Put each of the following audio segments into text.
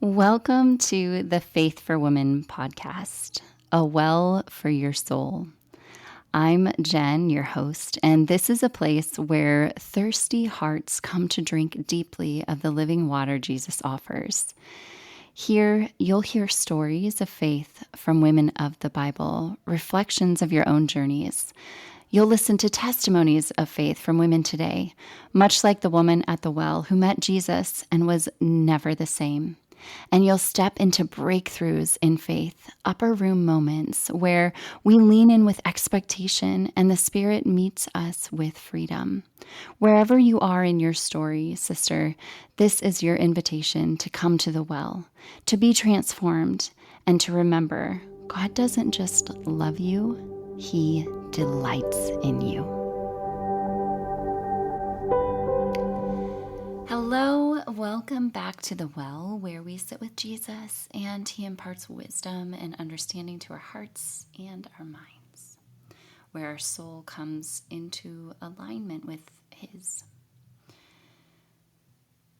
Welcome to the Faith for Women podcast, a well for your soul. I'm Jen, your host, and this is a place where thirsty hearts come to drink deeply of the living water Jesus offers. Here, you'll hear stories of faith from women of the Bible, reflections of your own journeys. You'll listen to testimonies of faith from women today, much like the woman at the well who met Jesus and was never the same. And you'll step into breakthroughs in faith, upper room moments where we lean in with expectation and the Spirit meets us with freedom. Wherever you are in your story, sister, this is your invitation to come to the well, to be transformed, and to remember God doesn't just love you, He delights in you. Hello, welcome back to the well where we sit with Jesus and He imparts wisdom and understanding to our hearts and our minds, where our soul comes into alignment with His.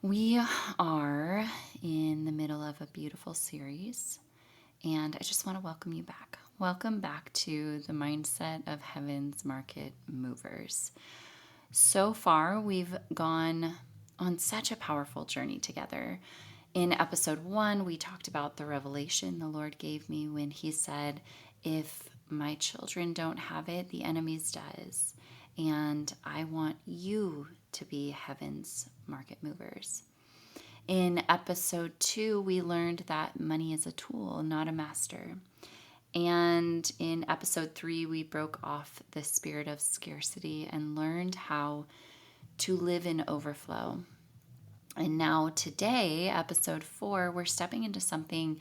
We are in the middle of a beautiful series, and I just want to welcome you back. Welcome back to the mindset of Heaven's Market Movers. So far, we've gone on such a powerful journey together. In episode 1, we talked about the revelation the Lord gave me when He said, if my children don't have it, the enemy's does. And I want you to be Heaven's market movers. In episode 2, we learned that money is a tool, not a master. And in episode 3, we broke off the spirit of scarcity and learned how to live in overflow. And now today, episode 4, we're stepping into something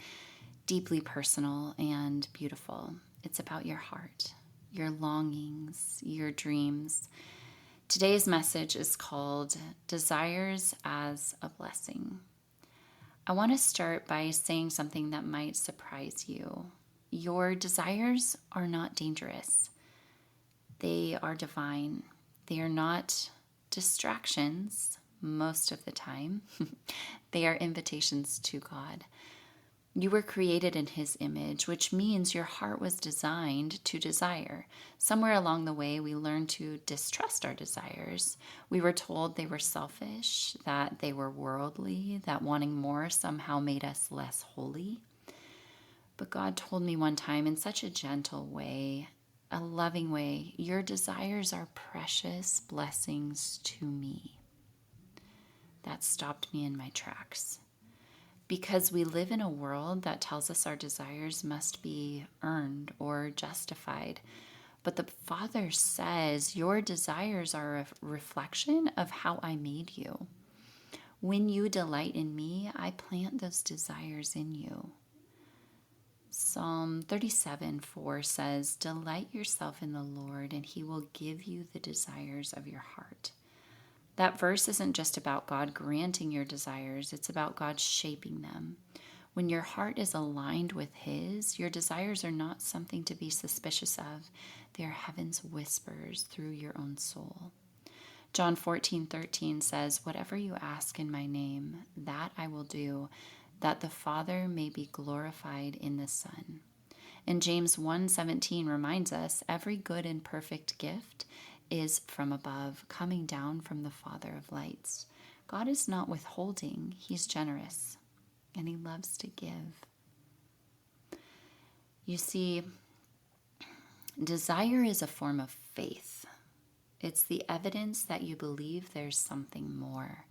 deeply personal and beautiful. It's about your heart, your longings, your dreams. Today's message is called Desires as a Blessing. I want to start by saying something that might surprise you. Your desires are not dangerous. They are divine. They are not distractions most of the time. They are invitations to God. You were created in His image, which means your heart was designed to desire. Somewhere along the way, we learned to distrust our desires. We were told they were selfish, that they were worldly, that wanting more somehow made us less holy. But God told me one time in such a gentle way, a loving way, your desires are precious blessings to me. That stopped me in my tracks. Because we live in a world that tells us our desires must be earned or justified. But the Father says your desires are a reflection of how I made you. When you delight in me, I plant those desires in you. Psalm 37:4 says, delight yourself in the Lord, and He will give you the desires of your heart. That verse isn't just about God granting your desires, it's about God shaping them. When your heart is aligned with His, your desires are not something to be suspicious of. They are heaven's whispers through your own soul. John 14:13 says, whatever you ask in my name, that I will do, that the Father may be glorified in the Son. And James 1:17 reminds us, every good and perfect gift is from above, coming down from the Father of lights. God is not withholding, He's generous, and He loves to give. You see, desire is a form of faith. It's the evidence that you believe there's something more.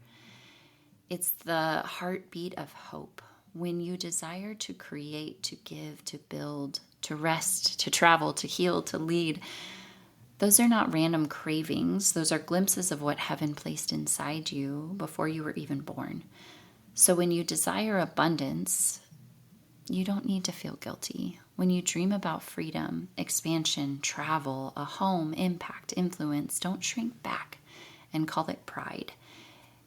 It's the heartbeat of hope. When you desire to create, to give, to build, to rest, to travel, to heal, to lead, those are not random cravings. Those are glimpses of what heaven placed inside you before you were even born. So when you desire abundance, you don't need to feel guilty. When you dream about freedom, expansion, travel, a home, impact, influence, don't shrink back and call it pride.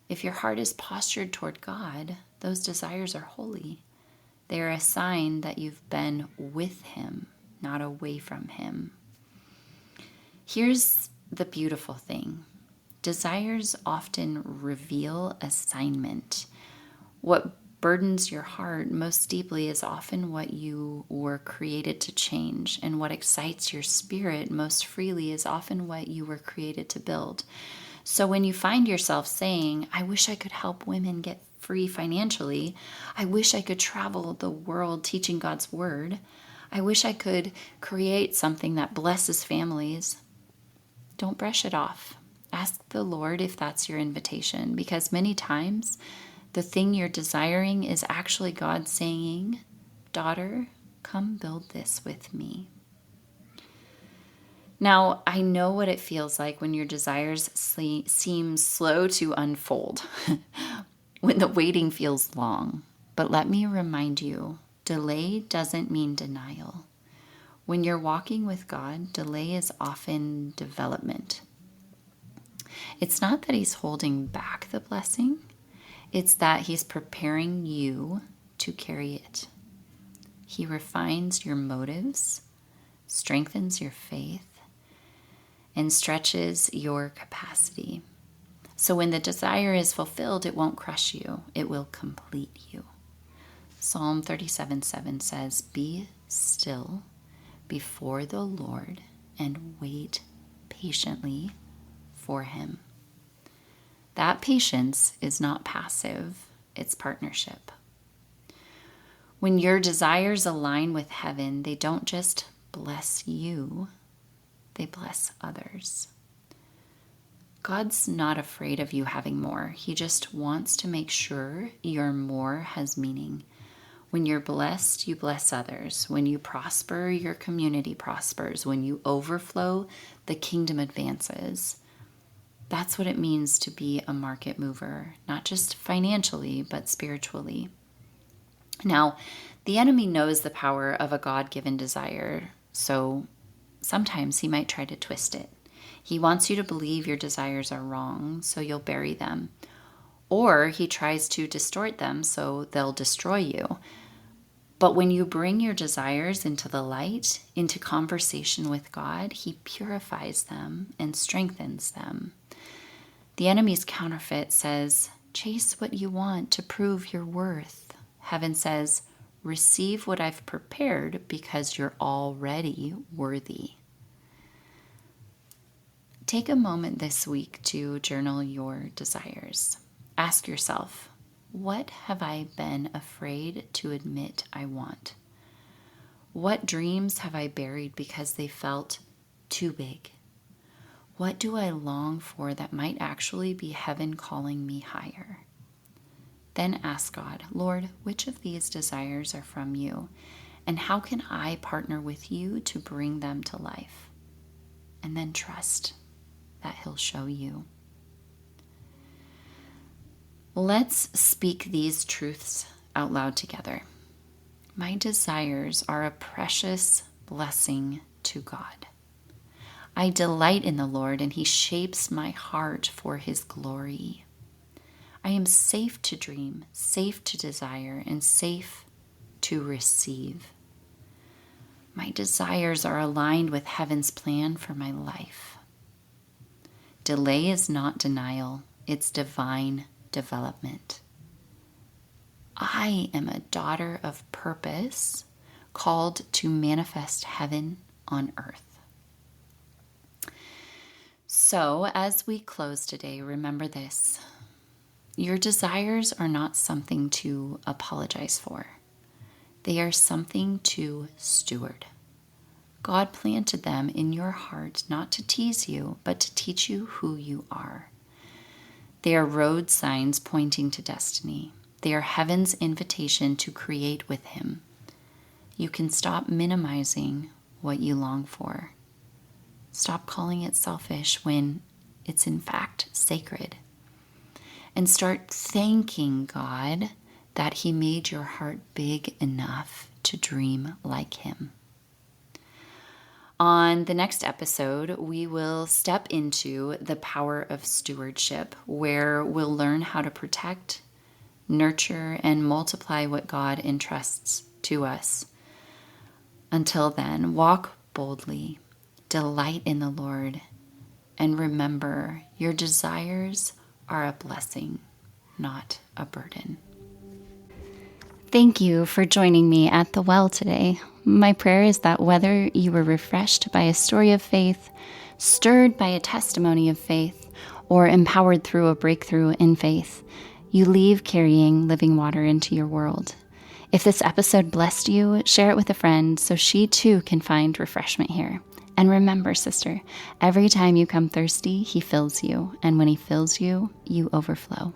If your heart is postured toward God, those desires are holy. They are a sign that you've been with Him, not away from Him. Here's the beautiful thing. Desires often reveal assignment. What burdens your heart most deeply is often what you were created to change, and what excites your spirit most freely is often what you were created to build. So when you find yourself saying, I wish I could help women get free financially, I wish I could travel the world teaching God's word, I wish I could create something that blesses families, don't brush it off. Ask the Lord if that's your invitation, because many times the thing you're desiring is actually God saying, daughter, come build this with me. Now, I know what it feels like when your desires seem slow to unfold, when the waiting feels long. But let me remind you, delay doesn't mean denial. When you're walking with God, delay is often development. It's not that He's holding back the blessing, it's that He's preparing you to carry it. He refines your motives, strengthens your faith, and stretches your capacity. So when the desire is fulfilled, it won't crush you, it will complete you. Psalm 37:7 says, be still before the Lord and wait patiently for Him. That patience is not passive, it's partnership. When your desires align with heaven, they don't just bless you, they bless others. God's not afraid of you having more. He just wants to make sure your more has meaning. When you're blessed, you bless others. When you prosper, your community prospers. When you overflow, the kingdom advances. That's what it means to be a market mover, not just financially, but spiritually. Now, the enemy knows the power of a God-given desire, so sometimes he might try to twist it. He wants you to believe your desires are wrong, so you'll bury them. Or he tries to distort them, so they'll destroy you. But when you bring your desires into the light, into conversation with God, He purifies them and strengthens them. The enemy's counterfeit says, chase what you want to prove your worth. Heaven says, receive what I've prepared because you're already worthy. Take a moment this week to journal your desires. Ask yourself, what have I been afraid to admit I want? What dreams have I buried because they felt too big? What do I long for that might actually be heaven calling me higher? Then ask God, Lord, which of these desires are from you? And how can I partner with you to bring them to life? And then trust that He'll show you. Let's speak these truths out loud together. My desires are a precious blessing to God. I delight in the Lord, and He shapes my heart for His glory. I am safe to dream, safe to desire, and safe to receive. My desires are aligned with heaven's plan for my life. Delay is not denial, it's divine development. I am a daughter of purpose, called to manifest heaven on earth. So, as we close today, remember this. Your desires are not something to apologize for. They are something to steward. God planted them in your heart not to tease you, but to teach you who you are. They are road signs pointing to destiny. They are heaven's invitation to create with Him. You can stop minimizing what you long for. Stop calling it selfish when it's in fact sacred. And start thanking God that He made your heart big enough to dream like Him. On the next episode, we will step into the power of stewardship, where we'll learn how to protect, nurture, and multiply what God entrusts to us. Until then, walk boldly, delight in the Lord, and remember, your desires are a blessing, not a burden. Thank you for joining me at the well today. My prayer is that whether you were refreshed by a story of faith, stirred by a testimony of faith, or empowered through a breakthrough in faith, you leave carrying living water into your world. If this episode blessed you, share it with a friend so she too can find refreshment here. And remember, sister, every time you come thirsty, he fills you. And when he fills you, you overflow.